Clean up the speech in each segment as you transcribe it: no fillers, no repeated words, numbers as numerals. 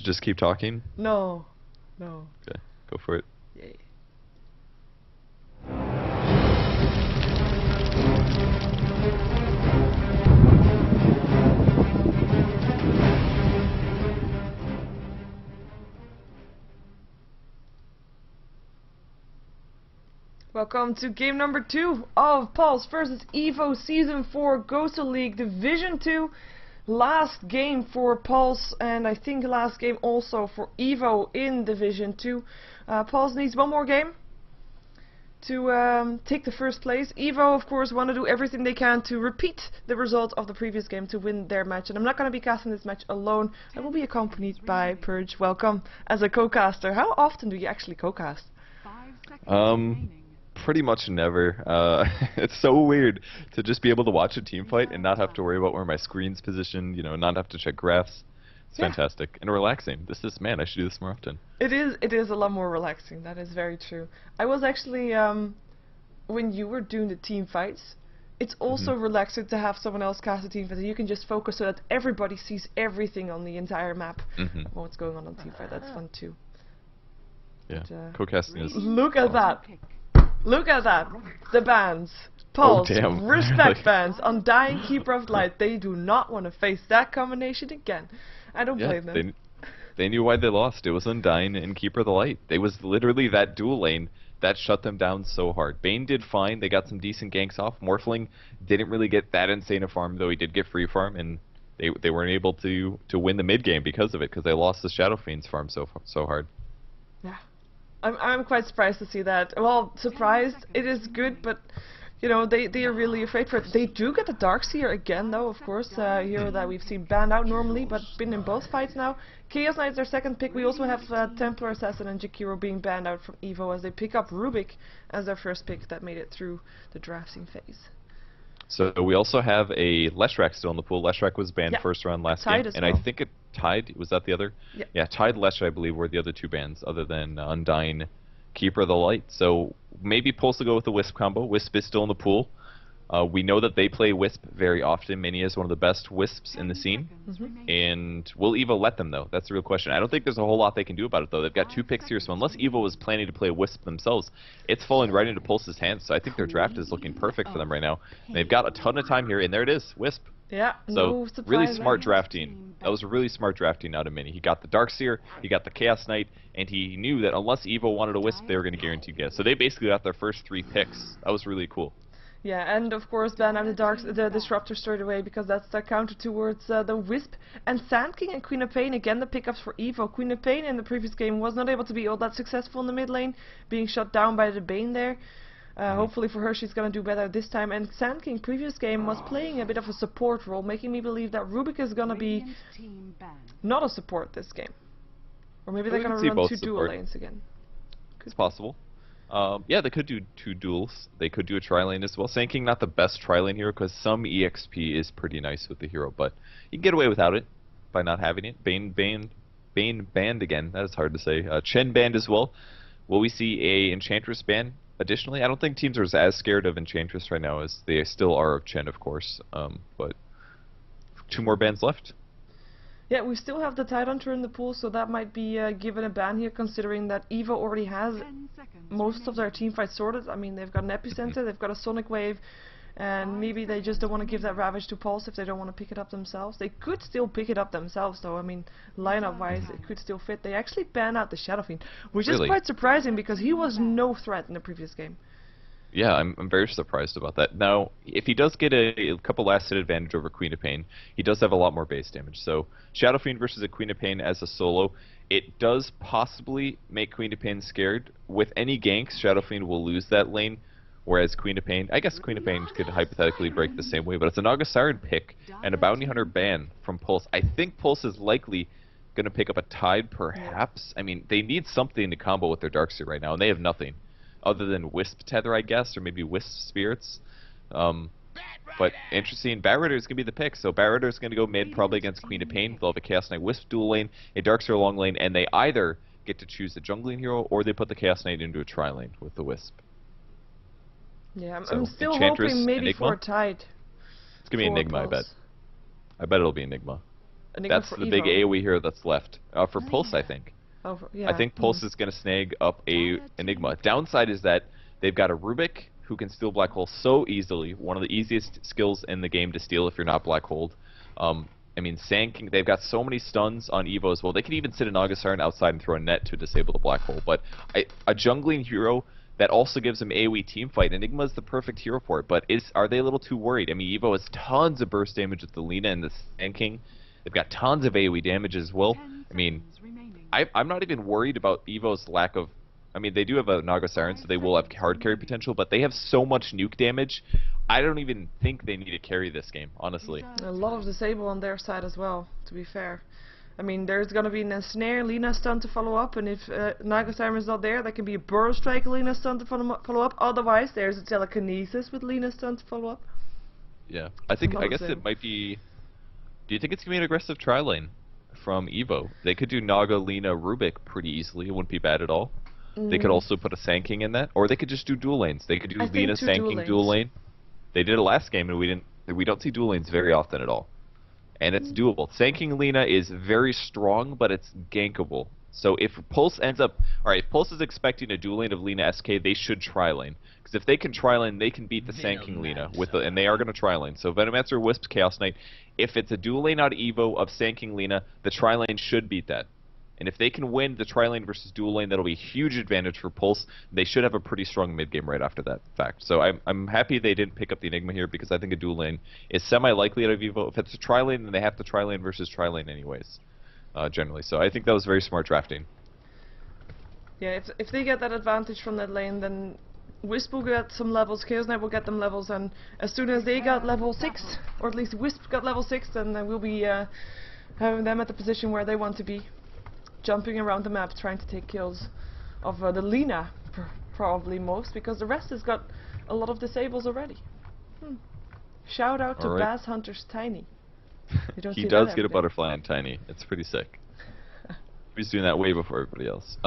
just keep talking? No. No. Okay, go for it. Yay. Welcome to game number 2 of Pulse vs Evo Season 4 GosuLeague Division 2. Last game for Pulse, and I think last game also for Evo in Division 2. Pulse needs one more game to take the first place. Evo, of course, want to do everything they can to repeat the result of the previous game to win their match. And I'm not going to be casting this match alone. I will be accompanied by Purge. Welcome as a co-caster. How often do you actually co-cast? Pretty much never. It's so weird to just be able to watch a team fight and not have to worry about where my screen's positioned, you know, not have to check graphs. It's fantastic and relaxing. Man, I should do this more often. It is a lot more relaxing. That is very true. I was actually, when you were doing the team fights, it's also relaxing to have someone else cast a team fight. You can just focus so that everybody sees everything on the entire map. What's going on team fight. That's fun too. Yeah, co-casting is... Look at that. Look at that! The bans. Pulse, respect bans, Undying, Keeper of Light. They do not want to face that combination again. I don't blame them. They knew why they lost. It was Undying and Keeper of the Light. It was literally that dual lane that shut them down so hard. Bane did fine. They got some decent ganks off. Morphling didn't really get that insane a farm, though he did get free farm, and they weren't able to win the mid game because of it, because they lost the Shadow Fiends farm so hard. Yeah. I'm quite surprised to see that. Well, surprised, it is good, but you know, they are really afraid for it. They do get the Darkseer again, though, of course, a hero that we've seen banned out normally, but been in both fights now. Chaos Knight's their second pick. We also have Templar Assassin and Jakiro being banned out from Evo as they pick up Rubik as their first pick that made it through the drafting phase. So we also have a Leshrac still in the pool. Leshrac was banned first round last game, and I think it tied. Was that the other? Yeah, tied Leshrac, I believe, were the other two bans, other than Undying, Keeper of the Light. So maybe Pulse will go with the Wisp combo. Wisp is still in the pool. We know that they play Wisp very often. Mania is one of the best Wisps in the scene. And will Evo let them, though? That's the real question. I don't think there's a whole lot they can do about it, though. They've got 2 picks here, so unless Evo was planning to play Wisp themselves, it's falling right into Pulse's hands. So I think their draft is looking perfect for them right now. They've got a ton of time here, and there it is, Wisp. Yeah, so really smart drafting. That was really smart drafting out of Mini. He got the Darkseer, he got the Chaos Knight, and he knew that unless Evo wanted a Wisp, they were going to guarantee get it. So they basically got their first 3 picks. That was really cool. Yeah, and of course ban out the Disruptor straight away, because that's the counter towards the Wisp. And Sand King and Queen of Pain, again the pickups for Evo. Queen of Pain in the previous game was not able to be all that successful in the mid lane, being shut down by the Bane there. Hopefully for her she's gonna do better this time. And Sand King previous game was playing a bit of a support role, making me believe that Rubik is gonna be not a support this game. Or maybe they're gonna run 2 dual lanes again. It's possible. Yeah, they could do 2 duels. They could do a tri-lane as well. Sand King not the best tri-lane hero, because some EXP is pretty nice with the hero, but you can get away without it by not having it. Bane banned again. That is hard to say. Chen banned as well. Will we see a Enchantress ban additionally? I don't think teams are as scared of Enchantress right now as they still are of Chen, of course. But 2 more bans left. Yeah, we still have the Tidehunter in the pool, so that might be given a ban here, considering that Evo already has most of their team fights sorted. I mean, they've got an Epicenter, they've got a Sonic Wave, and maybe they just don't want to give that Ravage to Pulse if they don't want to pick it up themselves. They could still pick it up themselves, though. I mean, lineup-wise, it could still fit. They actually ban out the Shadow Fiend, which is quite surprising, because he was no threat in the previous game. Yeah, I'm very surprised about that. Now, if he does get a couple last hit advantage over Queen of Pain, he does have a lot more base damage. So, Shadow Fiend versus a Queen of Pain as a solo, it does possibly make Queen of Pain scared. With any ganks, Shadow Fiend will lose that lane, whereas Queen of Pain, I guess Queen of Pain could hypothetically break the same way, but it's an August Siren pick and a Bounty Hunter ban from Pulse. I think Pulse is likely going to pick up a Tide, perhaps. I mean, they need something to combo with their Darkseer right now, and they have nothing other than Wisp Tether, I guess, or maybe Wisp Spirits. But interesting, Bat Rider is going to be the pick, so Bat Rider is going to go mid, probably against Queen of Pain. They'll have a Chaos Knight Wisp dual lane, a Darkseer long lane, and they either get to choose the jungling hero, or they put the Chaos Knight into a tri-lane with the Wisp. Yeah, So I'm still Enchantress, hoping maybe Enigma? for a Tide. It's going to be Enigma, I bet. I bet it'll be Enigma. Enigma That's for the big Evo. AoE hero that's left. For Pulse, I think. Oh, I yeah. think Pulse is going to snag up a Enigma. Downside is that they've got a Rubik who can steal Black Hole so easily. One of the easiest skills in the game to steal if you're not Black Holed. I mean, Sand King, they've got so many stuns on Evo as well. They could even sit a Naga Siren outside and throw a net to disable the Black Hole. But a jungling hero that also gives them AoE teamfight, Enigma is the perfect hero for it. But are they a little too worried? I mean, Evo has tons of burst damage with the Lina and the Sand King. They've got tons of AoE damage as well. I mean, I'm not even worried about Evo's lack of... I mean, they do have a Naga Siren, so they will have hard carry potential, but they have so much nuke damage, I don't even think they need to carry this game, honestly. A lot of disable on their side as well, to be fair. I mean, there's gonna be a snare, Lina stun to follow up, and if Naga Siren is not there, there can be a burst strike, Lina stun to follow up. Otherwise, there's a telekinesis with Lina stun to follow up. Yeah, I guess it might be... Do you think it's gonna be an aggressive tri lane from Evo? They could do Naga, Lina, Rubik pretty easily. It wouldn't be bad at all. They could also put a Sand King in that, or they could just do dual lanes. They could do Lina, Sand King, dual lane. They did it last game, and we don't see dual lanes very often at all. And it's doable. Sand King Lina is very strong, but it's gankable. So if Pulse ends up... Alright, if Pulse is expecting a dual lane of Lina SK, they should tri-lane. Because if they can tri-lane, they can beat the Sand King Lina, and they are going to tri-lane. So Venomancer, Wisp, Chaos Knight, if it's a dual lane out of Evo of Sand King Lina, the tri-lane should beat that. And if they can win the tri-lane versus dual lane, that'll be a huge advantage for Pulse. They should have a pretty strong mid-game right after that fact. So I'm happy they didn't pick up the Enigma here, because I think a dual lane is semi-likely out of Evo. If it's a tri-lane, then they have to tri-lane versus tri-lane anyways, generally. So I think that was very smart drafting. Yeah, if they get that advantage from that lane, then Wisp will get some levels, Chaos Knight will get them levels, and as soon as they got level 6, or at least Wisp got level 6, then we'll be having them at the position where they want to be. Jumping around the map, trying to take kills of the Lina, probably most, because the rest has got a lot of disables already. Shout out to Bass Hunter's Tiny. He does get a butterfly on Tiny. It's pretty sick. He's doing that way before everybody else.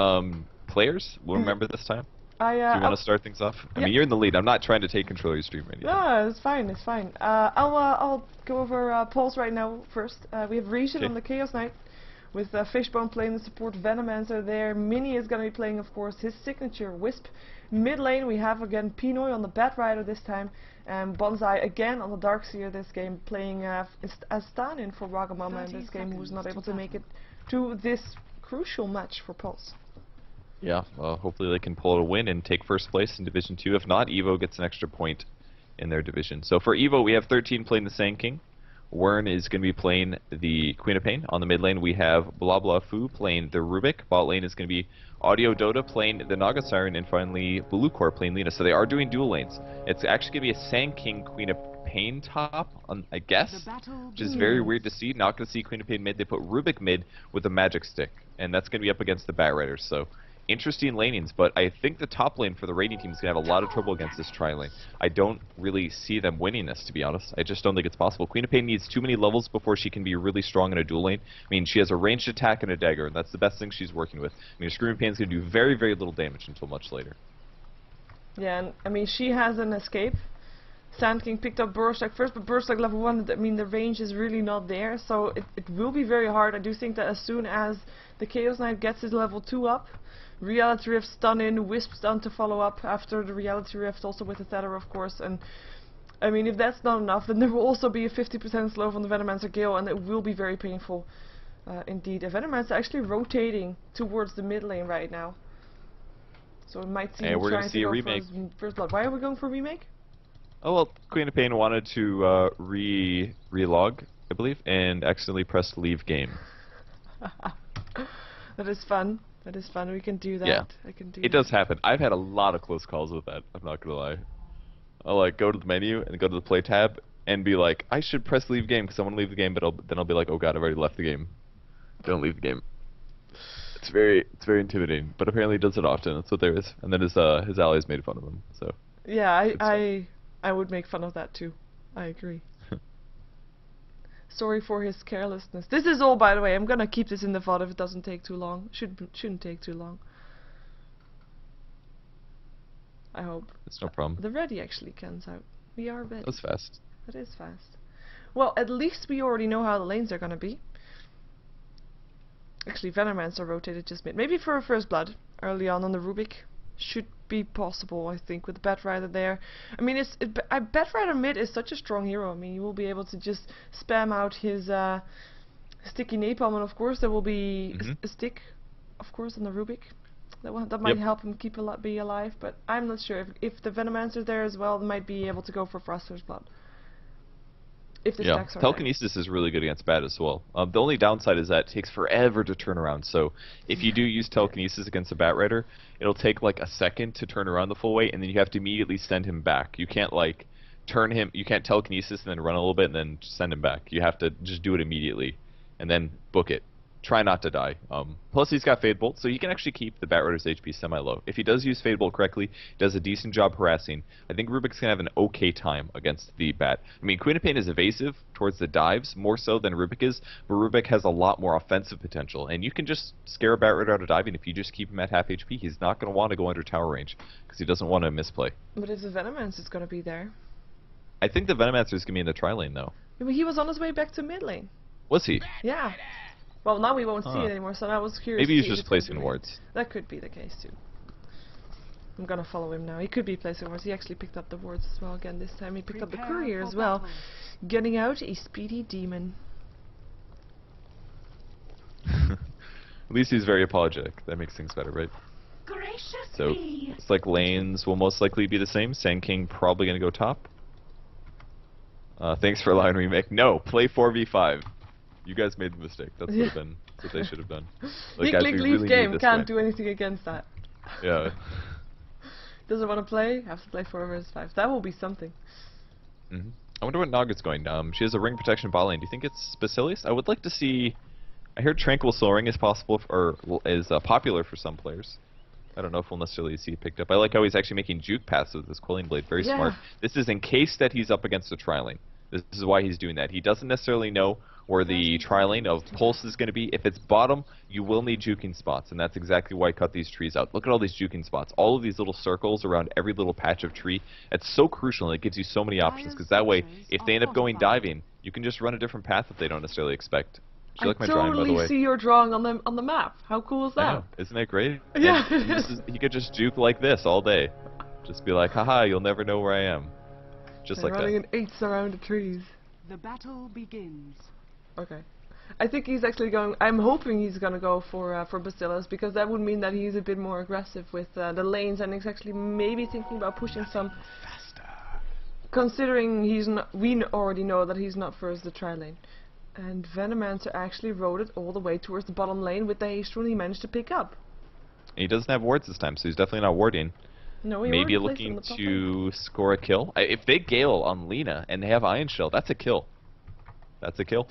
Players, we'll remember this time. Do you want to start things off? I mean, you're in the lead. I'm not trying to take control of your stream right now. No, it's fine. It's fine. I'll go over polls right now first. We have Regen on the Chaos Knight, with Fishbone playing the support Venomancer there. Mini is going to be playing, of course, his signature Wisp. Mid lane we have again Pinoy on the Bat Rider this time, and Bonsai again on the Darkseer this game, playing as stand-in for Wagamama in this game, who was not able to make it to this crucial match for Pulse. Yeah, well, hopefully they can pull a win and take first place in Division 2. If not, Evo gets an extra point in their division. So for Evo, we have 13 playing the Sand King. Wern is going to be playing the Queen of Pain. On the mid lane, we have Blah Blah Fu playing the Rubik. Bot lane is going to be Audio Dota playing the Naga Siren, and finally Bluecore playing Lina. So they are doing dual lanes. It's actually going to be a Sand King Queen of Pain top, I guess, which is very weird to see. Not going to see Queen of Pain mid. They put Rubik mid with a Magic Stick, and that's going to be up against the Bat Riders. So interesting lanings, but I think the top lane for the raiding team is going to have a lot of trouble against this tri-lane. I don't really see them winning this, to be honest. I just don't think it's possible. Queen of Pain needs too many levels before she can be really strong in a dual lane. I mean, she has a ranged attack and a dagger, and that's the best thing she's working with. I mean, Screaming Pain's going to do very, very little damage until much later. Yeah, and I mean, she has an escape. Sand King picked up Burst Strike first, but Burst Strike level 1, I mean, the range is really not there, so it will be very hard. I do think that as soon as the Chaos Knight gets his level 2 up, Reality Rift stun in, Wisp stun to follow up after the Reality Rift, also with the Tether, of course. And I mean, if that's not enough, then there will also be a 50% slow from the Venomancer Gale, and it will be very painful indeed. The Venomancer actually rotating towards the mid lane right now, so it might seem we're going to see a remake. First blood. Why are we going for a remake? Oh well, Queen of Pain wanted to relog, I believe, and accidentally pressed leave game. That is fun. That is fun. We can do that. Yeah, I can do it does happen. I've had a lot of close calls with that. I'm not gonna lie. I'll like go to the menu and go to the play tab and be like, I should press leave game because I want to leave the game, but then I'll be like, oh god, I've already left the game. Don't leave the game. It's very intimidating. But apparently he does it often. That's what there is. And then his allies made fun of him. So yeah, I would make fun of that too. I agree. Sorry for his carelessness. This is all, by the way. I'm gonna keep this in the VOD if it doesn't take too long. Shouldn't take too long. I hope. It's no problem. The ready actually cans out. We are ready. That's fast. That is fast. Well, at least we already know how the lanes are gonna be. Actually, Venomancer rotated just mid. Maybe for a first blood early on the Rubik. Should be possible, I think, with Batrider there. I mean, Batrider mid is such a strong hero. I mean, you will be able to just spam out his sticky napalm, and of course there will be a stick, of course, on the Rubik. That might help him be alive, but I'm not sure. If the Venomancer's there as well, they might be able to go for first blood. If the stacks are telekinesis is really good against Bat as well. The only downside is that it takes forever to turn around. So if you do use telekinesis against a Bat Rider, it'll take like a second to turn around the full weight, and then you have to immediately send him back. You can't like turn him. You can't telekinesis and then run a little bit and then send him back. You have to just do it immediately and then book it. Try not to die. Plus he's got Fade Bolt, so he can actually keep the Bat Rider's HP semi-low. If he does use Fade Bolt correctly, he does a decent job harassing. I think Rubik's going to have an okay time against the Bat. I mean, Queen of Pain is evasive towards the dives, more so than Rubik is, but Rubik has a lot more offensive potential. And you can just scare a Bat Rider out of diving if you just keep him at half HP. He's not going to want to go under tower range, because he doesn't want to misplay. But if the Venomancer is going to be there... I think the Venomancer is going to be in the tri-lane, though. Yeah, but he was on his way back to mid lane. Was he? Yeah. Well, now we won't see it anymore, so I was curious. Maybe he's just placing wards. That could be the case, too. I'm gonna follow him now. He could be placing wards. He actually picked up the wards as well again this time. He picked up the courier as well. Getting out a speedy demon. At least he's very apologetic. That makes things better, right? So, it's like lanes will most likely be the same. Sand King probably gonna go top. Thanks for allowing me to make... No, play 4v5. You guys made the mistake. That's what they should have done. Like, guys, we leave really game. need Can't do anything against that. Yeah. Doesn't want to play. Have to play 4 versus 5. That will be something. I wonder what Nogget's going. She has a ring protection bot lane. Do you think it's Basilius? I would like to see. I heard Tranquil Soul Ring is possible is popular for some players. I don't know if we'll necessarily see it picked up. I like how he's actually making juke passes with this Quelling Blade. Very smart. This is in case that he's up against a tri-lane. This is why he's doing that. He doesn't necessarily know where the tri-lane of Pulse is going to be. If it's bottom, you will need juking spots, and that's exactly why I cut these trees out. Look at all these juking spots. All of these little circles around every little patch of tree. It's so crucial, and it gives you so many options, because that way, if they end up going diving, you can just run a different path that they don't necessarily expect. Do you like my drawing, by the way? I totally see your drawing on the map. How cool is that? I know. Isn't that great? Yeah. He could just juke like this all day. Just be like, haha, you'll never know where I am. Just like that. Running in 8s around the trees. The battle begins. Okay. I think he's actually going... I'm hoping he's going to go for Basilius, because that would mean that he's a bit more aggressive with the lanes, and he's actually maybe thinking about pushing some... Considering he's not... We already know that he's not first the tri-lane. And Venomancer actually rode it all the way towards the bottom lane with the haste rune he managed to pick up. He doesn't have wards this time, so he's definitely not warding. No, he maybe looking to score a kill. If they Gale on Lena and they have Iron Shell, that's a kill. That's a kill.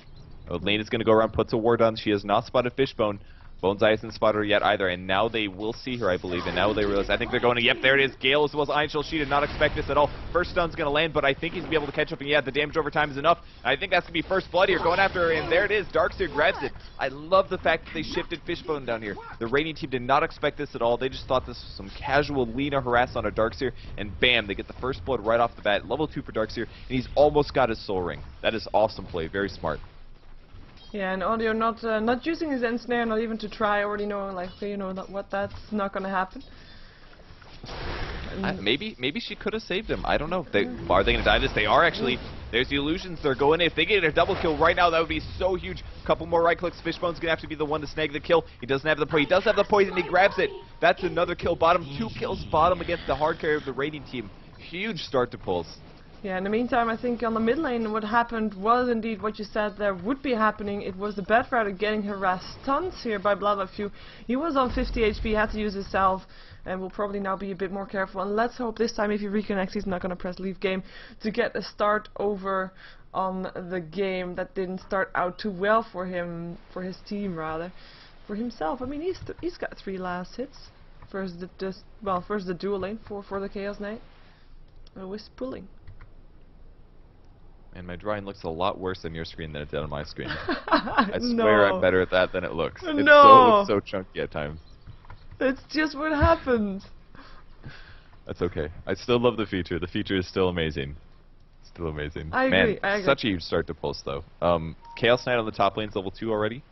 Lena's going to go around, puts a ward on. She has not spotted Fishbone. Bone's Eye hasn't spotted her yet either, and now they will see her, I believe, and now they realize, I think they're going to, yep, there it is, Gale as well as Iron Shell. She did not expect this at all. First stun's going to land, but I think he's going to be able to catch up, and yeah, the damage over time is enough. I think that's going to be first blood here, going after her, and there it is, Darkseer grabs it. I love the fact that they shifted Fishbone down here. The Radiant team did not expect this at all. They just thought this was some casual Lena harass on a Darkseer, and bam, they get the first blood right off the bat. Level 2 for Darkseer, and he's almost got his Soul Ring. That is awesome play, very smart. Yeah, and Audio not using his end snare, not even to try. Already knowing, like, okay, you know that's not gonna happen. Maybe she could have saved him. I don't know. Are they gonna die this? They are actually. There's the illusions. They're going in. If they get a double kill right now, that would be so huge. Couple more right clicks. Fishbone's gonna have to be the one to snag the kill. He doesn't have the poison. He does have the poison. He grabs it. That's another kill. Bottom 2 kills. Bottom against the hard carry of the Radiant team. Huge start to Pulse. Yeah, in the meantime, I think on the mid lane what happened was indeed what you said there would be happening. It was the Batrider getting harassed tons here by Bloodbath. He was on 50 HP, had to use his salve, and will probably now be a bit more careful. And let's hope this time if he reconnects, he's not going to press leave game to get a start over on the game that didn't start out too well for him, for his team rather, for himself. I mean, he's got 3 last hits. First the dual lane for the Chaos Knight. Wisp pulling. And my drawing looks a lot worse on your screen than it did on my screen. I swear I'm better at that than it looks. It's so chunky at times. It's just what happens. That's okay. I still love the feature. The feature is still amazing. Still amazing. I agree. Such a huge start to Pulse though. Chaos Knight on the top lane's level 2 already.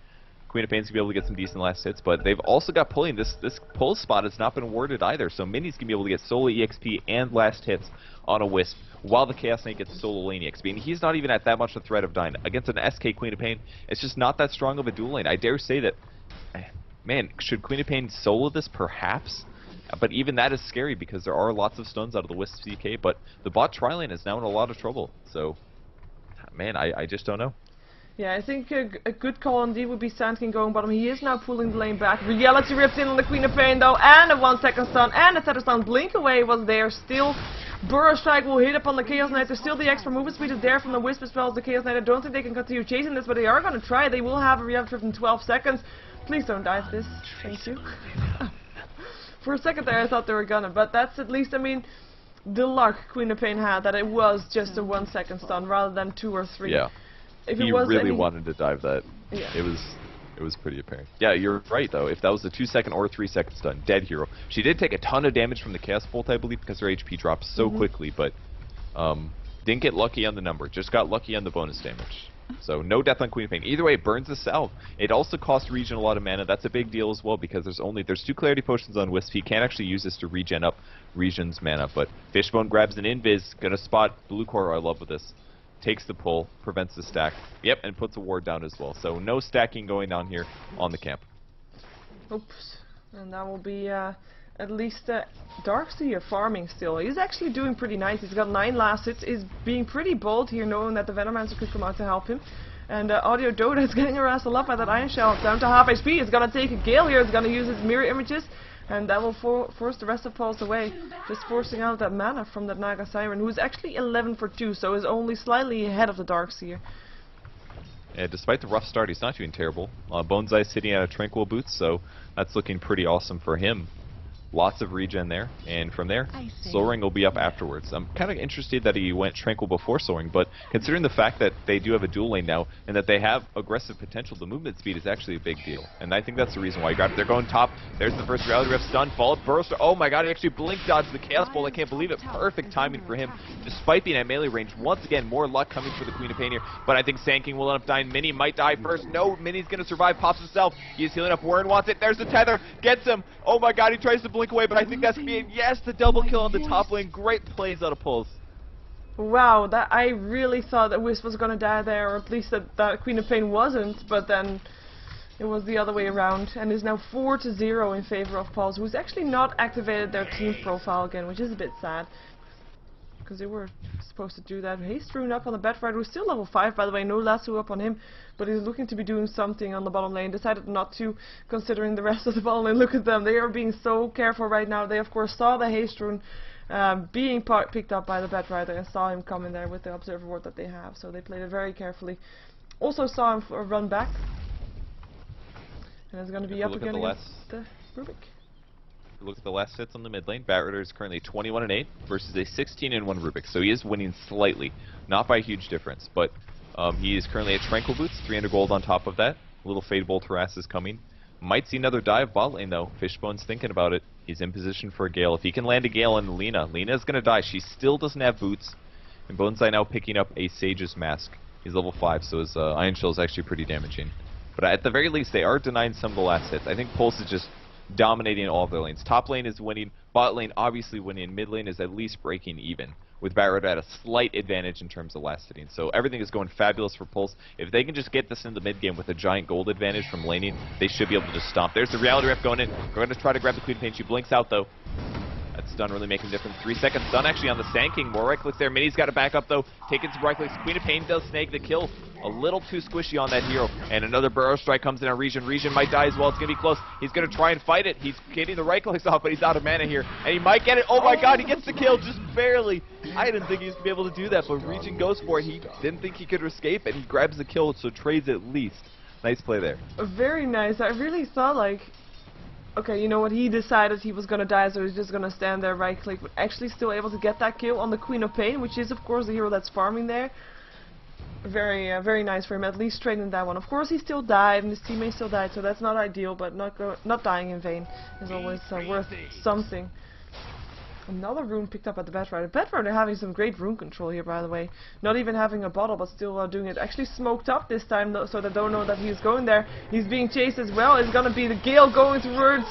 Queen of Pain's gonna be able to get some decent last hits, but they've also got pulling. This pull spot has not been awarded either, so Mini's gonna be able to get solo EXP and last hits on a Wisp, while the Chaos Knight gets solo lane EXP, and he's not even at that much of a threat of dying. Against an SK Queen of Pain, it's just not that strong of a dual lane. I dare say that, man, should Queen of Pain solo this? Perhaps. But even that is scary because there are lots of stuns out of the Wisp CK, but the bot tri-lane is now in a lot of trouble. So, man, I just don't know. Yeah, I think a good call indeed would be Sand King going bottom. He is now pulling the lane back. Reality rips in on the Queen of Pain though, and a 1 second stun, and a tether stun. Blink away was there still. Burrow Strike will hit upon the Chaos Knight. There's still the extra movement speed is there from the Wisp as well as the Chaos Knight. I don't think they can continue chasing this, but they are going to try. They will have a reality rip in 12 seconds. Please don't dive this. Thank you. For a second there I thought they were gonna, but that's at least, I mean, the luck Queen of Pain had that it was just a 1 second stun rather than 2 or 3. Yeah. If he it was really wanted to dive that. Yeah. It was pretty apparent. Yeah, you're right though. If that was a 2 second or 3 second stun, dead hero. She did take a ton of damage from the Chaos Bolt, I believe, because her HP dropped so quickly, but didn't get lucky on the number. Just got lucky on the bonus damage. So no death on Queen of Pain. Either way, it burns the salve. It also costs Regen a lot of mana. That's a big deal as well because there's 2 clarity potions on Wisp. He can't actually use this to regen up Regen's mana. But Fishbone grabs an invis, gonna spot blue core. I love with this. Takes the pull, prevents the stack. Yep, and puts a ward down as well. So no stacking going down here on the camp. Oops. And that will be at least Darkseer farming still. He's actually doing pretty nice. He's got 9 last hits. He's being pretty bold here, knowing that the Venomancer could come out to help him. And Audio Dota is getting harassed a lot by that Iron Shell. Down to half HP. He's gonna take a Gale here. He's gonna use his mirror images. And that will force the rest of Pulse away. Just forcing out that mana from that Naga Siren, who's actually 11 for 2, so is only slightly ahead of the Darkseer. Yeah, despite the rough start, he's not doing terrible. Bonsai sitting out of Tranquil Boots, so that's looking pretty awesome for him. Lots of regen there, and from there, Soul Ring will be up afterwards. I'm kind of interested that he went Tranquil before Soul Ring, but considering the fact that they do have a dual lane now, and that they have aggressive potential, the movement speed is actually a big deal. And I think that's the reason why he grabbed it. They're going top. There's the first Reality Rift stun, followed Burst. Oh my god, he actually blink dodged the Chaos Bolt. I can't believe it. Perfect timing for him, despite being at melee range. Once again, more luck coming for the Queen of Pain here, but I think Sand King will end up dying. Mini might die first. No, Mini's going to survive, pops himself. He's healing up. Warren wants it. There's the tether. Gets him. Oh my god, he tries to blink away, but I think that's yes, the double kill on the top lane. Great plays out of Pulse. Wow, that I really thought that Wisp was gonna die there, or at least that Queen of Pain wasn't, but then it was the other way around, and is now 4-0 in favor of Pulse, who's actually not activated their team profile again, which is a bit sad. Because they were supposed to do that. Haste Rune up on the Batrider, who's still level 5 by the way, no lasso up on him, but he's looking to be doing something on the bottom lane. Decided not to, considering the rest of the bottom lane. Look at them, they are being so careful right now. They of course saw the Haste Rune being picked up by the Batrider and saw him come in there with the Observer Ward that they have, so they played it very carefully. Also saw him run back, and it's going to be up again against the Rubik. Look at the last hits on the mid lane. Batrider is currently 21-8 versus a 16-1 Rubik, so he is winning slightly, not by a huge difference, but he is currently at Tranquil Boots, 300 gold on top of that. A little Fade Bolt Harass is coming. Might see another dive bot lane though. Fishbone's thinking about it. He's in position for a Gale. If he can land a Gale on Lina, Lina's gonna die. She still doesn't have boots, and Bonsai now picking up a Sage's Mask. He's level 5, so his Iron Shell is actually pretty damaging. But at the very least, they are denying some of the last hits. I think Pulse is just dominating all of their lanes. Top lane is winning, bot lane obviously winning, mid lane is at least breaking even, with Barrett at a slight advantage in terms of last hitting. So everything is going fabulous for Pulse. If they can just get this in the mid game with a giant gold advantage from laning, they should be able to just stomp. There's the Reality Rift going in. We're going to try to grab the Queen of Pain. She blinks out though. That stun really making a difference. 3 seconds stun actually on the Sand King. More right clicks there. Mini's got to back up though. Taking some right clicks. Queen of Pain does snag the kill. A little too squishy on that hero. And another Burrow Strike comes in on Regen. Regen might die as well. It's going to be close. He's going to try and fight it. He's getting the right clicks off, but he's out of mana here. And he might get it. Oh my god, he gets the kill just barely. I didn't think he was going to be able to do that, but Regen goes for it. He didn't think he could escape, and he grabs the kill, so trades at least. Nice play there. Very nice. I really thought like, okay, you know what, he decided he was gonna die, so he's just gonna stand there, right click, but actually still able to get that kill on the Queen of Pain, which is of course the hero that's farming there. Very nice for him, at least trading that one. Of course he still died, and his teammate still died, so that's not ideal, but not dying in vain is always worth something. Another rune picked up at the Batrider. Batrider having some great rune control here, by the way. Not even having a bottle, but still doing it. Actually smoked up this time, though, so they don't know that he's going there. He's being chased as well. It's gonna be the Gale going towards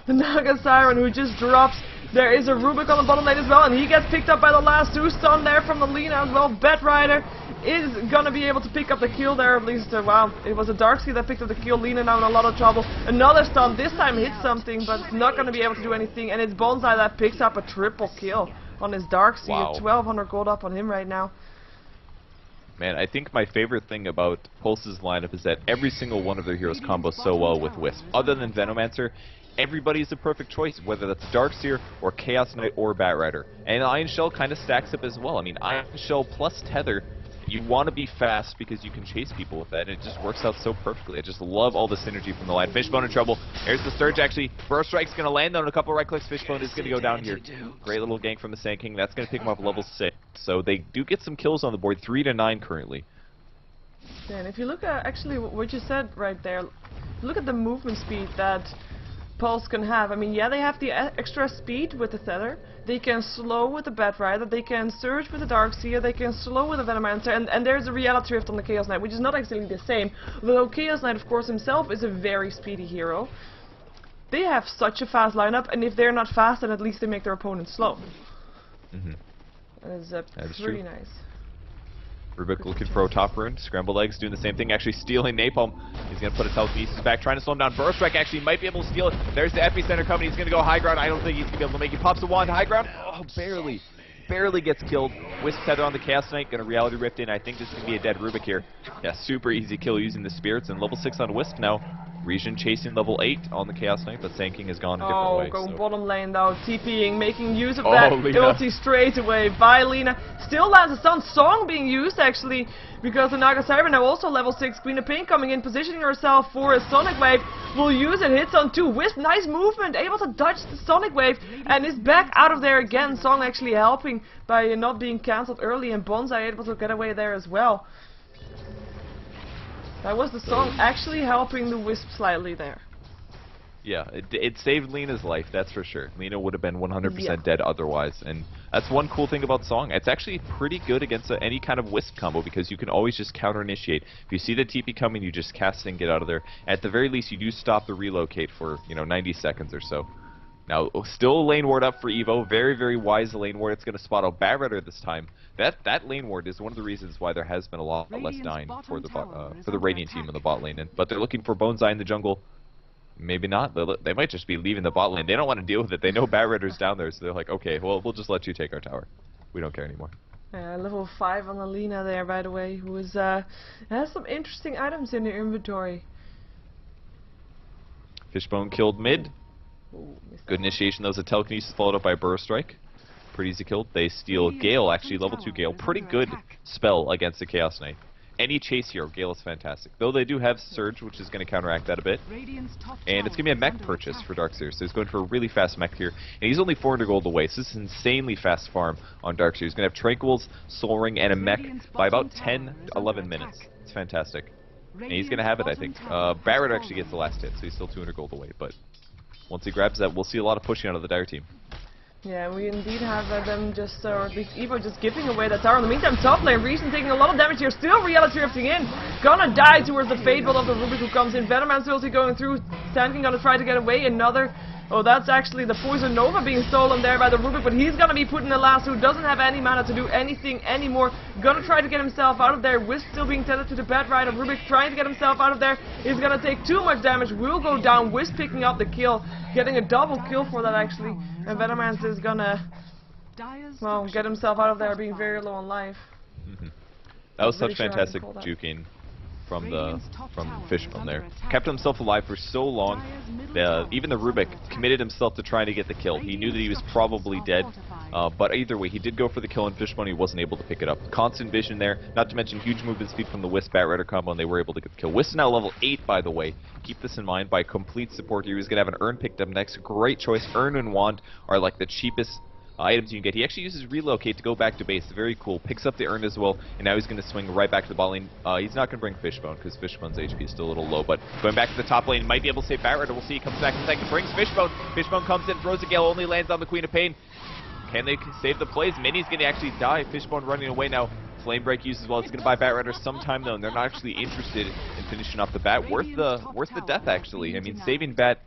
the Naga Siren, who just drops. There is a Rubik on the bottom lane as well, and he gets picked up by the last two. Stun there from the Lina as well. Batrider is gonna be able to pick up the kill there, at least. Wow, it was a Darkseid that picked up the kill. Lina now in a lot of trouble. Another stun, this time hits something, but it's not gonna be able to do anything. And it's Bonsai that picks up a triple kill on his Darkseid. Wow. 1200 gold up on him right now. Man, I think my favorite thing about Pulse's lineup is that every single one of their heroes combos so well with Wisp. Other than Venomancer, everybody's a perfect choice, whether that's Darkseer or Chaos Knight or Batrider. And Iron Shell kind of stacks up as well. I mean, Iron Shell plus Tether, you want to be fast because you can chase people with that, and it just works out so perfectly. I just love all the synergy from the line. Fishbone in trouble. There's the Surge, actually. Burst Strike's going to land on a couple right clicks. Fishbone is going to go down here. Great little gank from the Sand King. That's going to pick him up level 6. So they do get some kills on the board, 3 to 9 currently. Yeah, and if you look at actually what you said right there, look at the movement speed that Pulse can have. I mean, yeah, they have the extra speed with the Tether. They can slow with the Batrider. They can surge with the Darkseer. They can slow with the Venomancer. And there's a Reality Rift on the Chaos Knight, which is not exactly the same. Though Chaos Knight, of course, himself is a very speedy hero. They have such a fast lineup, and if they're not fast, then at least they make their opponents slow. That is pretty nice. Rubik looking for a top rune. Scrambled Eggs doing the same thing, actually stealing Napalm. He's going to put a telekinesis back, trying to slow him down. Burst Strike actually might be able to steal it. There's the epicenter coming. He's going to go high ground. I don't think he's going to be able to make it. He pops a wand, high ground. Oh, barely. Barely gets killed. Wisp Tether on the Chaos Knight. Going to Reality Rift in. I think this is going to be a dead Rubik here. Yeah, super easy kill using the Spirits. And level 6 on Wisp now. Region chasing level 8 on the Chaos Knight, but Sand King has gone a different way. Going so. bottom lane though, TPing, making use of that Lina. ulti straight away by Lina. Still lands a stun. Song being used actually, because the Naga Siren now also level 6. Queen of Pain coming in, positioning herself for a Sonic Wave. Will use it, hits on 2. Wisp, nice movement, able to dodge the Sonic Wave, and is back out of there again. Song actually helping by not being cancelled early, and Bonsai able to get away there as well. That was the Song actually helping the Wisp slightly there. Yeah, it saved Lina's life, that's for sure. Lina would have been 100% dead otherwise, and that's one cool thing about Song. It's actually pretty good against any kind of Wisp combo, because you can always just counter-initiate. If you see the TP coming, you just cast it and get out of there. At the very least, you do stop the relocate for, 90 seconds or so. Now, still a lane ward up for Evo. Very, very wise lane ward. It's going to spot out Batrider this time. That lane ward is one of the reasons why there has been a lot less dying for the Radiant team in the bot lane. But they're looking for Bonsai in the jungle. Maybe not. They might just be leaving the bot lane. They don't want to deal with it. They know Batrider's down there, so they're like, okay, well, we'll just let you take our tower. We don't care anymore. Level 5 on Alina there, by the way, who is has some interesting items in their inventory. Fishbone killed mid. Ooh, Good initiation. That was a telekinesis followed up by a Burst Strike. Pretty easy kill. They steal Gale, actually, level 2 Gale. Pretty good spell against the Chaos Knight. Any chase hero, Gale is fantastic. Though they do have Surge, which is going to counteract that a bit. And it's going to be a mech purchase for Darkseer, so he's going for a really fast mech here. And he's only 400 gold away, so this is insanely fast farm on Darkseer. He's going to have Tranquils, Soul Ring, and a mech by about 10 to 11 minutes. It's fantastic. And he's going to have it, I think. Barrett actually gets the last hit, so he's still 200 gold away. But once he grabs that, we'll see a lot of pushing out of the Dire team. Yeah, we indeed have them just, or at least Evo just giving away that tower. In the meantime, top lane, Reason taking a lot of damage here, still Reality Rifting in. Gonna die towards the Fade Bolt of the Rubik who comes in. Venomancer ulti going through, Sand King gonna try to get away. Another, oh, that's actually the Poison Nova being stolen there by the Rubik, but he's gonna be put in the last, who doesn't have any mana to do anything anymore. Gonna try to get himself out of there. Wisp still being tethered to the Batrider. Rubik trying to get himself out of there. He's gonna take too much damage, will go down. Wisp picking up the kill, getting a double kill for that actually. And Venomancer is gonna, well, get himself out of there, being very low on life. That was such fantastic juking from Fishbone there. Kept himself alive for so long. Even the Rubik committed himself to trying to get the kill. He knew that he was probably dead, but either way, he did go for the kill, and Fishbone, he wasn't able to pick it up. Constant vision there, not to mention huge movement speed from the Wisp Batrider combo, and they were able to get the kill. Wisp is now level 8, by the way. Keep this in mind, by complete support here. He's going to have an Urn picked up next. Great choice. Urn and Wand are like the cheapest items you can get. He actually uses Relocate to go back to base. Very cool. Picks up the Urn as well, and now he's going to swing right back to the bot lane. He's not going to bring Fishbone, because Fishbone's HP is still a little low, but going back to the top lane, might be able to save Batrider. We'll see. He comes back in a second, brings Fishbone. Fishbone comes in, throws a Gale, only lands on the Queen of Pain. Can they save the plays? Minnie's going to actually die. Fishbone running away now. Flame Break used as well. It's going to buy Bat Rider some time though, and they're not actually interested in finishing off the Bat. Worth the death actually. I mean, saving Bat.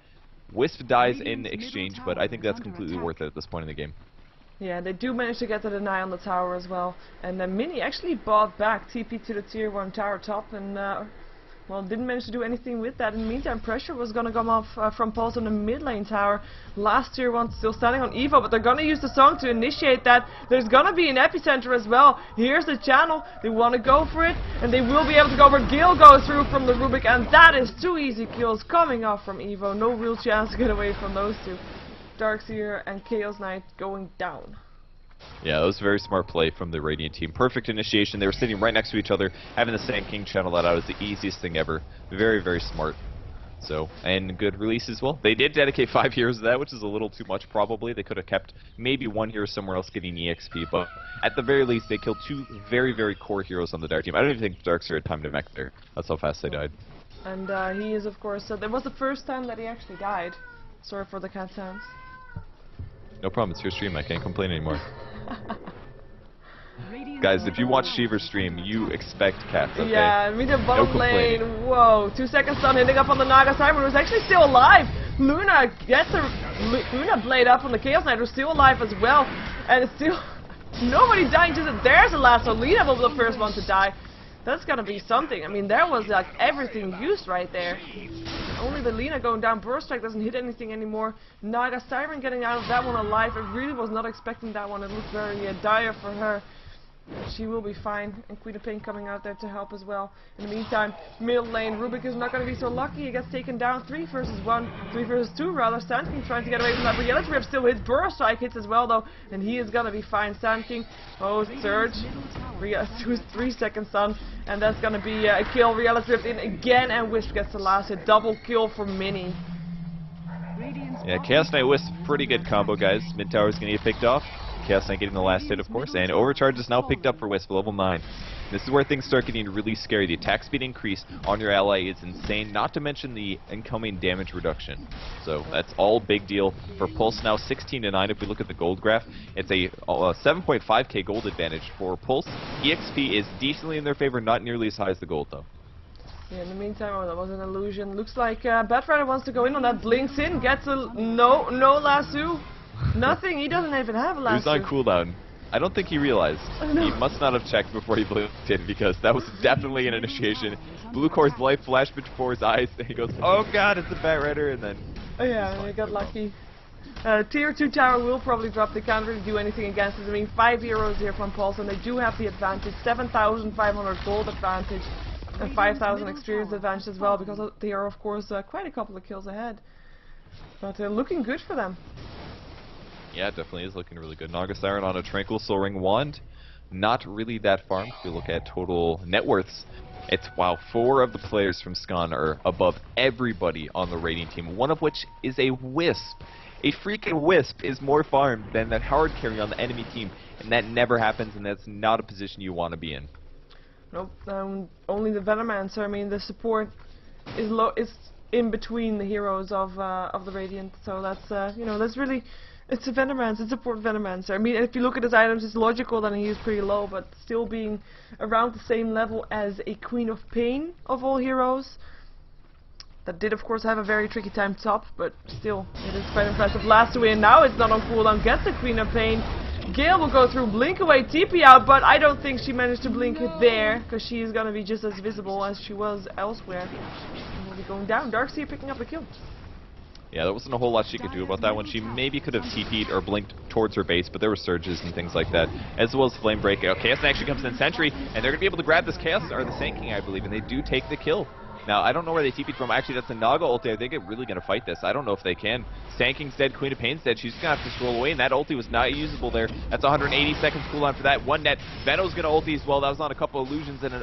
Wisp dies in exchange, but I think that's completely worth it at this point in the game. Yeah, they do manage to get the deny on the tower as well. And then Mini actually bought back TP to the tier 1 tower top and, well, didn't manage to do anything with that. In the meantime, pressure was going to come off from Pulse on the mid lane tower. Last tier 1 still standing on Evo, but they're going to use the song to initiate that. There's going to be an epicenter as well. Here's the channel. They want to go for it, and they will be able to go for Gil goes through from the Rubik, and that is 2 easy kills coming off from Evo. No real chance to get away from those two. Darkseer and Chaos Knight going down. Yeah, that was a very smart play from the Radiant team. Perfect initiation. They were sitting right next to each other. Having the Sand King channel that out is the easiest thing ever. Very, very smart. So, and good release as well. They did dedicate 5 heroes to that, which is a little too much probably. They could have kept maybe 1 hero somewhere else getting EXP, but at the very least they killed 2 very, very core heroes on the Dark team. I don't even think Darkseer had time to mech there. That's how fast they died. And he is, of course, that was the first time that he actually died. Sorry for the cat sounds. No problem, it's your stream, I can't complain anymore. Guys, if you watch Sheever's stream, you expect cats, okay? Yeah, I mean the bottom lane, whoa, 2 seconds stun hitting up on the Naga Cyber, who's actually still alive. Luna gets a Luna blade up on the Chaos Knight, who's still alive as well. And it's still nobody dying, just there's the last one. Lina will be the first one to die. That's gonna be something. I mean, there was like everything used right there. Only the Lina going down. Burst Strike doesn't hit anything anymore. Naga Siren getting out of that one alive. I really was not expecting that one. It looked very dire for her. She will be fine. And Queen of Pain coming out there to help as well. In the meantime, middle lane, Rubik is not going to be so lucky. He gets taken down 3 versus 1. 3 versus 2 rather. Sand King trying to get away from that. Reality Rip still hits. Burst Strike hits as well though. And he is going to be fine. Sand King. Oh, Surge. 3 seconds stun. And that's going to be a kill. Reality Ripped in again. And Wisp gets the last hit. Double kill for Mini. Yeah, Chaos Knight Wisp, pretty good combo, guys. Mid tower is going to get picked off. Chaos Knight getting the last hit, of course, and Overcharge is now picked up for Wisp, level 9. This is where things start getting really scary. The attack speed increase on your ally is insane, not to mention the incoming damage reduction. So that's all big deal for Pulse now, 16-9. If we look at the gold graph, it's a 7.5k gold advantage for Pulse. EXP is decently in their favor, not nearly as high as the gold, though. Yeah, in the meantime, oh, that was an illusion. Looks like Bat Rider wants to go in on that, blinks in, gets a no lasso. Nothing, he doesn't even have a lasso. He was on cooldown. I don't think he realized. He must not have checked before he blinked in, because that was definitely an initiation. Blue Core's life flashed before his eyes, and he goes, oh god, it's a Bat Rider, and then... Oh yeah, he got lucky. Tier 2 tower will probably drop. They can't really do anything against it. I mean, 5 heroes here from Pulse, and they do have the advantage. 7,500 gold advantage, and 5,000 experience advantage as well, because they are, of course, quite a couple of kills ahead. But looking good for them. Yeah, it definitely is looking really good. Naga Siren on a Tranquil Soul Ring Wand. Not really that farmed. If you look at total net worths, it's, wow, 4 of the players from Scon are above everybody on the Radiant team, one of which is a Wisp. A freaking Wisp is more farmed than that hard carry on the enemy team, and that never happens, and that's not a position you want to be in. Nope, only the Venomancer. I mean, the support is in between the heroes of the Radiant, so that's, you know, that's really... It's a Venomancer, it's a support Venomancer. I mean, if you look at his items, it's logical that he is pretty low, but still being around the same level as a Queen of Pain of all heroes. That did, of course, have a very tricky time top, but still, it is quite impressive. Last away, and now it's not on cooldown. Gets the Queen of Pain. Gale will go through, blink away, TP out, but I don't think she managed to blink it there, because she is going to be just as visible as she was elsewhere. And will be going down. Darkseer picking up the kill. Yeah, there wasn't a whole lot she could do about that one. She maybe could have TP'd or blinked towards her base, but there were surges and things like that, as well as Flame Break. Chaos actually comes in Sentry, and they're going to be able to grab this Chaos, or the Sand King, I believe, and they do take the kill. Now, I don't know where they TP'd from. Actually, that's the Naga ulti. I think they're really going to fight this. I don't know if they can. Sand King's dead, Queen of Pain's dead. She's going to have to stroll away, and that ulti was not usable there. That's 180 seconds cooldown for that. One net. Veno's going to ulti as well. That was on a couple of illusions, and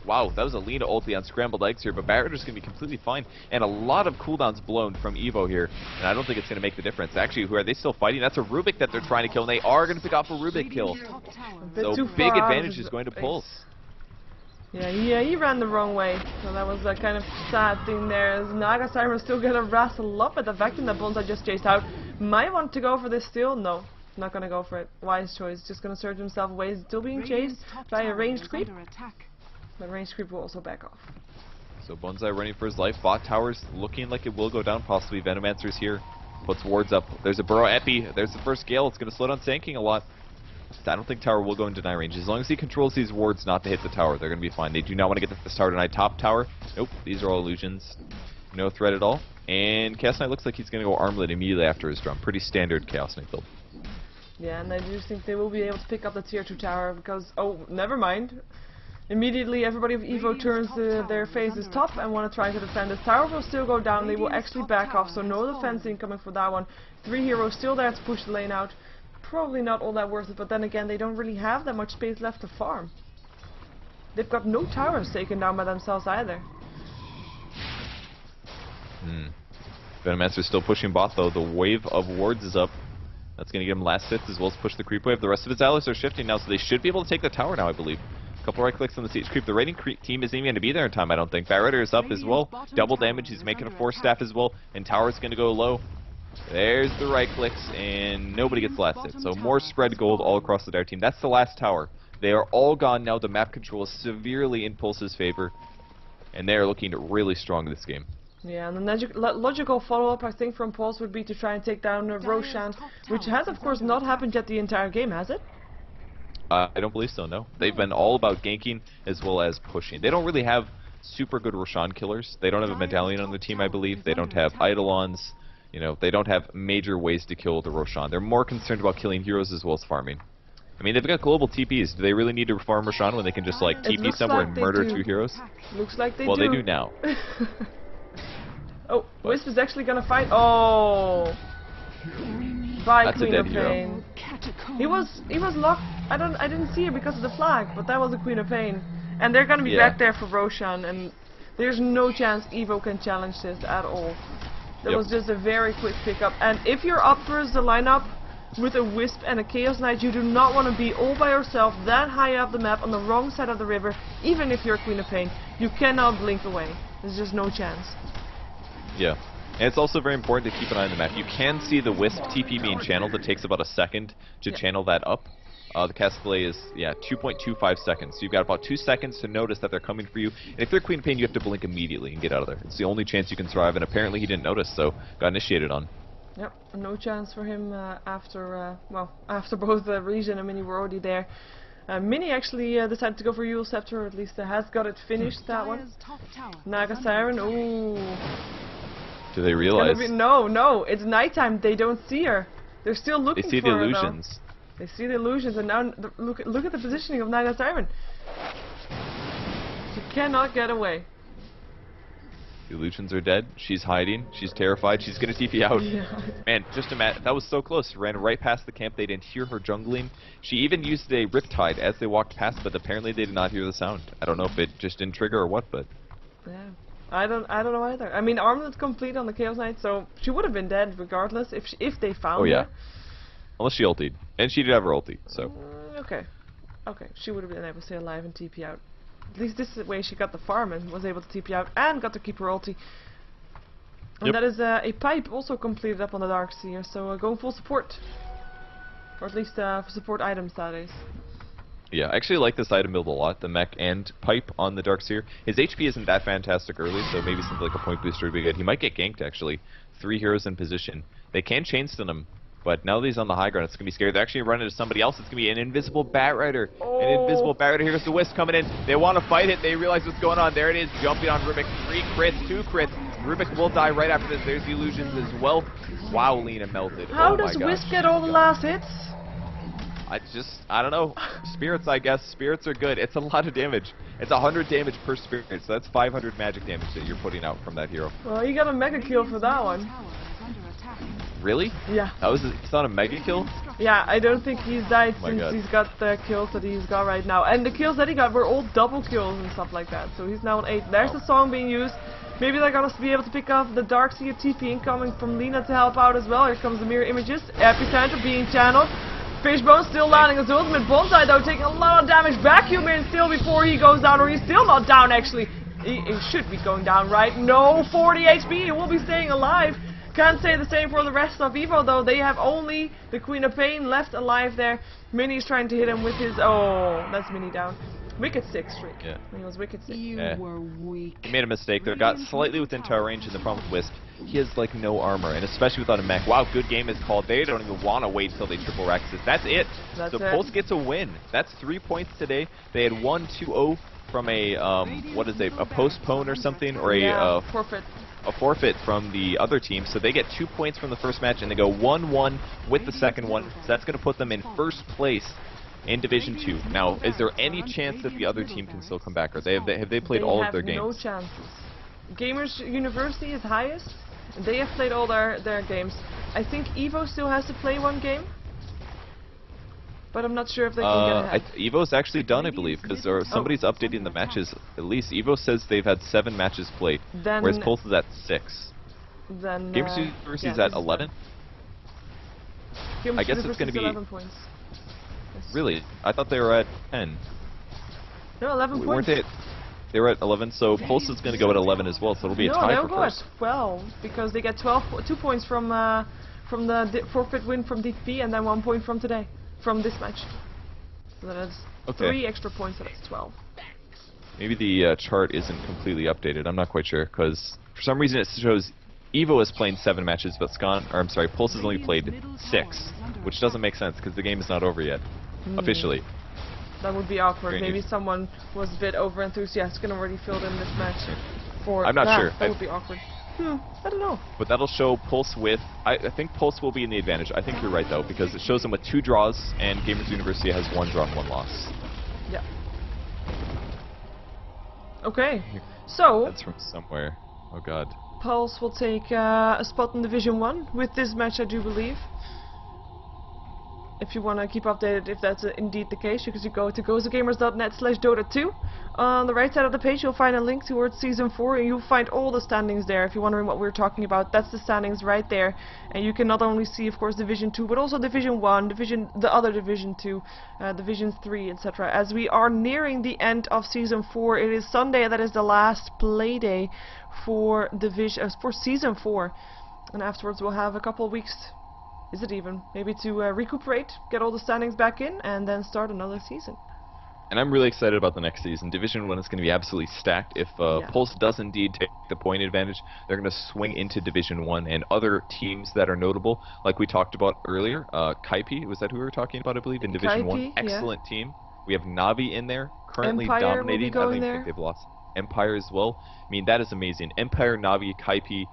wow, that was a Lina ulti on scrambled eggs here, but Bat Rider's going to be completely fine. And a lot of cooldowns blown from Evo here, and I don't think it's going to make the difference. Actually, who are they still fighting? That's a Rubik that they're trying to kill, and they are going to pick off a Rubik kill. So big advantage is going to Pulse. Yeah, he ran the wrong way, so that was a kind of sad thing there. Naga Siren still gonna wrestle up at the vacuum that Bonza just chased out. Might want to go for this still? No. Not gonna go for it. Wise choice. Just gonna search himself away. He's still being chased by a ranged creep. But ranged creep will also back off. So Bonsai running for his life. Bot tower's looking like it will go down. Possibly Venomancer's here. Puts wards up. There's a Burrow Epi. There's the first Gale. It's going to slow down Sanking a lot. I don't think tower will go in deny range. As long as he controls these wards not to hit the tower, they're going to be fine. They do not want to get this tower denied. Top tower. Nope. These are all illusions. No threat at all. And Chaos Knight looks like he's going to go armlet immediately after his drum. Pretty standard Chaos Knight build. Yeah, and I do think they will be able to pick up the tier 2 tower because... Oh, never mind. Immediately everybody of Evo turns their faces top and want to try to defend. This tower will still go down. They will actually back off, so no defensing coming for that one. 3 heroes still there to push the lane out. Probably not all that worth it, but then again they don't really have that much space left to farm. They've got no towers taken down by themselves either. Venomancer's still pushing bot though. The wave of wards is up. That's going to give him last hits as well as push the creep wave. The rest of his allies are shifting now, so they should be able to take the tower now, I believe. Couple right clicks on the siege creep. The raiding team isn't even going to be there in time, I don't think. Batrider is up as well. Double damage. He's making a force staff as well. And tower's going to go low. There's the right clicks, and nobody gets last hit. So more spread gold all across the Dire team. That's the last tower. They are all gone now. The map control is severely in Pulse's favor, and they are looking really strong in this game. Yeah, and the logical follow-up, I think, from Pulse would be to try and take down Roshan, which has, of course, not happened yet the entire game, has it? I don't believe so, no. They've been all about ganking as well as pushing. They don't really have super good Roshan killers. They don't have a medallion on their team, I believe. They don't have Eidolons. You know, they don't have major ways to kill the Roshan. They're more concerned about killing heroes as well as farming. I mean, they've got global TPs. Do they really need to farm Roshan when they can just, like, TP somewhere and murder 2 heroes? Looks like they do. Well, they do now. Oh, Wisp is actually gonna fight. Oh! By Queen of Pain. He was locked. I didn't see it because of the flag, but that was the Queen of Pain. And they're gonna be back there for Roshan, and there's no chance Evo can challenge this at all. That was just a very quick pickup. And if you're up versus the lineup with a Wisp and a Chaos Knight, you do not want to be all by yourself that high up the map on the wrong side of the river, even if you're Queen of Pain. You cannot blink away. There's just no chance. Yeah. And it's also very important to keep an eye on the map. You can see the Wisp TP being channeled. It takes about a second to channel that up. The cast delay is, 2.25 seconds. So you've got about 2 seconds to notice that they're coming for you. And if they're Queen of Pain, you have to blink immediately and get out of there. It's the only chance you can survive, and apparently he didn't notice, so got initiated on. Yep, no chance for him after both the Regen and Mini were already there. Mini actually decided to go for Yule Scepter, or at least has got it finished, that one. Naga Siren, ooh. Do they realize? No, it's nighttime. They don't see her. They're still looking for her. They see the illusions. They see the illusions, and now look at the positioning of Naga Siren. She cannot get away. The illusions are dead. She's hiding. She's terrified. She's gonna TP out. Yeah. Man, just imagine, that was so close. Ran right past the camp. They didn't hear her jungling. She even used a Riptide as they walked past, but apparently they did not hear the sound. I don't know if it just didn't trigger or what, but. Yeah. I don't know either. I mean, armlet's complete on the Chaos Knight, so she would have been dead regardless if they found her. Unless she ultied. And she did have her ulti, so. Okay. She would have been able to stay alive and TP out. At least this is the way she got the farm and was able to TP out and got to keep her ulti. And that is a pipe also completed up on the Darkseer, so going full support. Or at least for support items, that is. Yeah, I actually like this item build a lot, the mech and pipe on the Darkseer. His HP isn't that fantastic early, so maybe something like a point booster would be good. He might get ganked, actually. 3 heroes in position. They can chain stun him, but now that he's on the high ground, it's going to be scary. They're actually running into somebody else. It's going to be an invisible Batrider. Oh. An invisible Batrider. Here's the Wisp coming in. They want to fight it. They realize what's going on. There it is, jumping on Rubik. 3 crits, 2 crits. Rubik will die right after this. There's the illusions as well. Wow, Lena melted. How does Wisp get all the last hits? I don't know. Spirits, I guess. Spirits are good. It's a lot of damage. It's 100 damage per spirit, so that's 500 magic damage that you're putting out from that hero. Well, you got a mega kill for that one. Really? Yeah. It's not a mega kill? Yeah, I don't think he's died since he's got the kills that he's got right now. And the kills that he got were all double kills and stuff like that. So he's now on 8. There's the song being used. Maybe they're gonna be able to pick off the Darkseer TP incoming from Lena to help out as well. Here comes the mirror images. Epicenter being channeled. Fishbone still landing his ultimate. Bonsai though taking a lot of damage. Vacuum in still before he goes down, or he's still not down actually. He should be going down, right? No, 40 HP, he will be staying alive. Can't say the same for the rest of Evo though. They have only the Queen of Pain left alive there. Mini's trying to hit him with his... Oh, that's Mini down. Wicked 6 streak. Yeah. He was Wicked 6. You were weak. He made a mistake there. Got slightly within tower range, and the problem with Wisp, he has like no armor, and especially without a mech. Wow, good game is called. They don't even want to wait until they triple rax this. That's it. That's so it. Pulse gets a win. That's 3 points today. They had 1-2-0 from a what is it? A postpone or something, or a forfeit. A forfeit from the other team, so they get 2 points from the first match, and they go 1-1 with the second one. So that's going to put them in first place in Division 2. Now, is there any chance that the other team can still come back, or have they played all of their games? No chances. Gamers University is highest. They have played all their games. I think Evo still has to play 1 game, but I'm not sure if they can get ahead. Evo's actually done, I believe, because somebody's updating the matches. At least Evo says they've had 7 matches played, whereas Pulse is at 6. Then Gamers University is at 11. I guess it's going to be 11 points. Yes. Really. I thought they were at 10. No, 11 Weren't points. they were at 11, so Pulse is going to go at 11 as well, so it'll be a tie they'll for go first. at 12 because they get 2 points from the forfeit win from DP and then 1 point from today, from this match. So that's 3 extra points, so that's 12. Maybe the chart isn't completely updated. I'm not quite sure, because for some reason it shows Evo is playing 7 matches, but Pulse has only played 6, which doesn't make sense because the game is not over yet, officially. That would be awkward. Very Maybe neat. someone was a bit over-enthusiastic and already filled in this match for I'm not that. sure. That would be awkward. I don't know. But that'll show Pulse with... I think Pulse will be in the advantage. I think you're right, though, because it shows them with 2 draws, and Gamers University has 1 draw and 1 loss. Yeah. Okay. So... That's from somewhere. Oh, God. Pulse will take a spot in Division 1 with this match, I do believe. If you want to keep updated if that's indeed the case, you can go to gosugamers.net/Dota2. On the right side of the page you'll find a link towards Season 4 and you'll find all the standings there. If you're wondering what we're talking about, that's the standings right there. And you can not only see, of course, Division 2, but also Division 1, the other Division 2, Division 3, etc. As we are nearing the end of Season 4, it is Sunday, that is the last play day for Season 4. And afterwards we'll have a couple of weeks... Is it even? Maybe to recuperate, get all the standings back in, and then start another season. And I'm really excited about the next season. Division 1 is going to be absolutely stacked. If Pulse does indeed take the point advantage, they're going to swing into Division 1. And other teams that are notable, like we talked about earlier, Kaipi, was that who we were talking about, I believe, in Division 1? Excellent team. We have Navi in there, currently Empire dominating. I don't even think they've lost. Empire as well. I mean, that is amazing. Empire, Navi, Kaipi.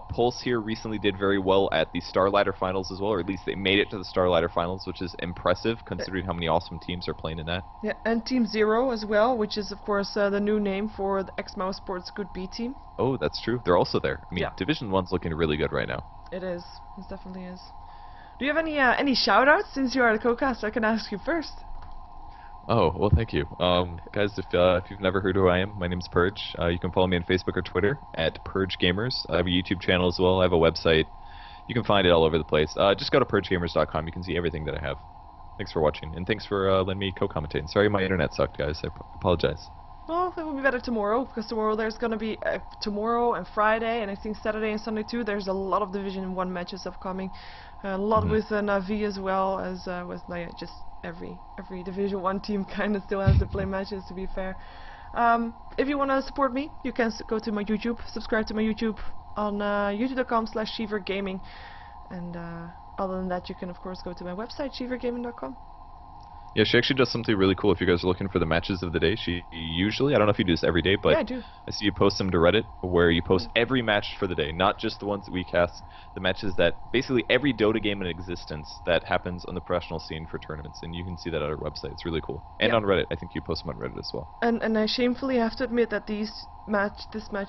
Pulse here recently did very well at the Starlighter Finals as well, or at least they made it to the Starlighter Finals, which is impressive considering how many awesome teams are playing in that. Yeah, and Team Zero as well, which is of course the new name for the X-Mouse Sports Good B team. Oh, that's true. They're also there. I mean, yeah. Division 1's looking really good right now. It is. It definitely is. Do you have any shout-outs? Since you are the co-caster, I can ask you first. Oh, well, thank you. Guys, if you've never heard who I am, my name's Purge. You can follow me on Facebook or Twitter at Purge Gamers. I have a YouTube channel as well. I have a website. You can find it all over the place. Just go to purgegamers.com. You can see everything that I have. Thanks for watching, and thanks for letting me co-commentate. Sorry my internet sucked, guys. I apologize. Well, it will be better tomorrow, because tomorrow there's going to be tomorrow and Friday, and I think Saturday and Sunday too. There's a lot of Division 1 matches upcoming. A lot with Navi as well as with just every Division 1 team kind of still has to play matches, to be fair. If you want to support me, you can go to my YouTube, subscribe to my YouTube on youtube.com/SheeverGaming, and other than that you can of course go to my website SheeverGaming.com. Yeah, she actually does something really cool if you guys are looking for the matches of the day. She usually, I don't know if you do this every day, but yeah, I do. I see you post them to Reddit where you post every match for the day, not just the ones that we cast, the matches that, basically every Dota game in existence that happens on the professional scene for tournaments, and you can see that on our website. It's really cool. And on Reddit, I think you post them on Reddit as well. And I shamefully have to admit that this match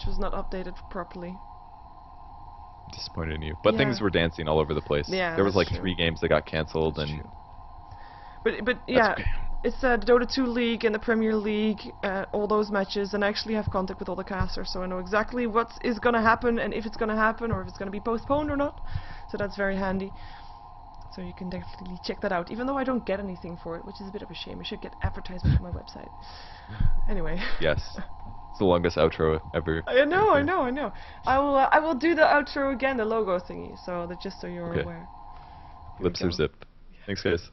was not updated properly. Disappointed in you. But things were dancing all over the place. Yeah, there was like true. 3 games that got cancelled, That's and... true. But yeah, okay. It's the Dota 2 League and the Premier League, all those matches, and I actually have contact with all the casters, so I know exactly what is going to happen and if it's going to happen or if it's going to be postponed or not. So that's very handy. So you can definitely check that out, even though I don't get anything for it, which is a bit of a shame. I should get advertisement on my website. Anyway. Yes. the longest outro ever. I know. I will do the outro again, the logo thingy, so that just so you're Okay. aware. Here we Lips are go. zipped. Thanks, guys.